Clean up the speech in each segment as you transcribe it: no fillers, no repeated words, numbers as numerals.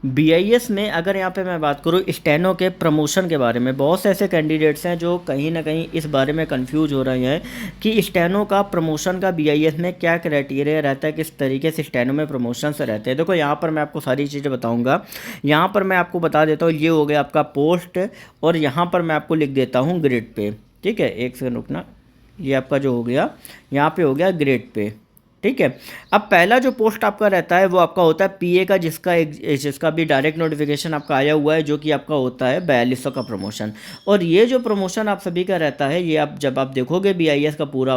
BIS में अगर यहाँ पे मैं बात करूँ स्टेनो के प्रमोशन के बारे में, बहुत से ऐसे कैंडिडेट्स हैं जो कहीं ना कहीं इस बारे में कंफ्यूज हो रहे हैं कि स्टेनो का प्रमोशन का बीआईएस में क्या क्राइटेरिया रहता है, किस तरीके से स्टेनो में प्रमोशन से रहते हैं। देखो यहाँ पर मैं आपको सारी चीज़ें बताऊँगा। यहाँ पर मैं आपको बता देता हूँ, ये हो गया आपका पोस्ट, और यहाँ पर मैं आपको लिख देता हूँ ग्रेड पे। ठीक है, एक सेकंड रुकना। ये आपका जो हो गया, यहाँ पे हो गया ग्रेड पे। ठीक है। अब पहला जो पोस्ट आपका रहता है वो आपका होता है पीए का, जिसका भी डायरेक्ट नोटिफिकेशन आपका आया हुआ है, जो कि आपका होता है 4200 का प्रमोशन। और ये जो प्रमोशन आप सभी का रहता है, ये आप जब आप देखोगे बीआईएस का पूरा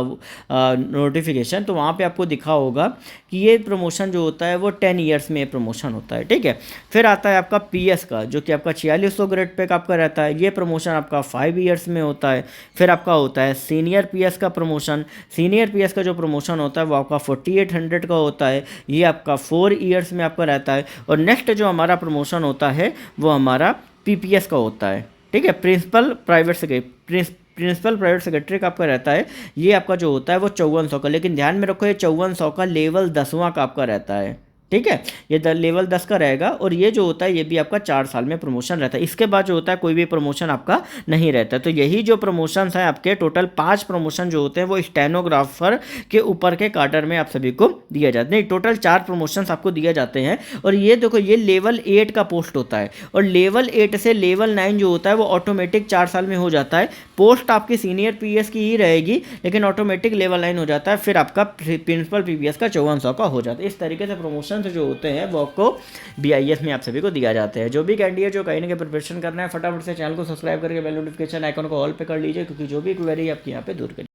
नोटिफिकेशन, तो वहाँ पे आपको दिखा होगा कि ये प्रमोशन जो होता है वो 10 ईयर्स में प्रमोशन होता है। ठीक है। फिर आता है आपका पीएस का, जो कि आपका 4600 ग्रेड पे का आपका रहता है। ये प्रमोशन आपका 5 ईयर्स में होता है। फिर आपका होता है सीनियर पीएस का प्रमोशन। सीनियर पीएस का जो प्रमोशन होता है वो आपका 4800 का होता है। ये आपका 4 ईयर्स में आपका रहता है। और नेक्स्ट जो हमारा प्रमोशन होता है वो हमारा पीपीएस का होता है। ठीक है, प्रिंसिपल प्राइवेट सेक्रेटरी का आपका रहता है। ये आपका जो होता है वो 5400 का, लेकिन ध्यान में रखो ये 5400 का लेवल 10वां का आपका रहता है। ठीक है, ये लेवल 10 का रहेगा। और ये जो होता है ये भी आपका 4 साल में प्रमोशन रहता है। इसके बाद जो होता है कोई भी प्रमोशन आपका नहीं रहता। तो यही जो प्रमोशंस हैं आपके, टोटल 5 प्रमोशन जो होते हैं वो स्टेनोग्राफर के ऊपर के कार्डर में आप सभी को दिया जाता है। नहीं, टोटल 4 प्रमोशंस आपको दिए जाते हैं। और ये देखो, ये लेवल 8 का पोस्ट होता है, और लेवल 8 से लेवल 9 जो होता है वो ऑटोमेटिक 4 साल में हो जाता है। पोस्ट आपकी सीनियर पीएस की ही रहेगी, लेकिन ऑटोमेटिक लेवल 9 हो जाता है। फिर आपका प्रिंसिपल पीपीएस का 5400 का हो जाता है। इस तरीके से प्रमोशन जो होते हैं वो आपको बीआईएस में आप सभी को दिया जाते हैं। जो भी कैंडिडेट जो कहीं ना कहीं प्रिपरेशन करना है, फटाफट से चैनल को सब्सक्राइब करके बेल नोटिफिकेशन आइकन को ऑल पे कर लीजिए, क्योंकि जो भी क्वेरी आपकी यहाँ पे दूर करिए।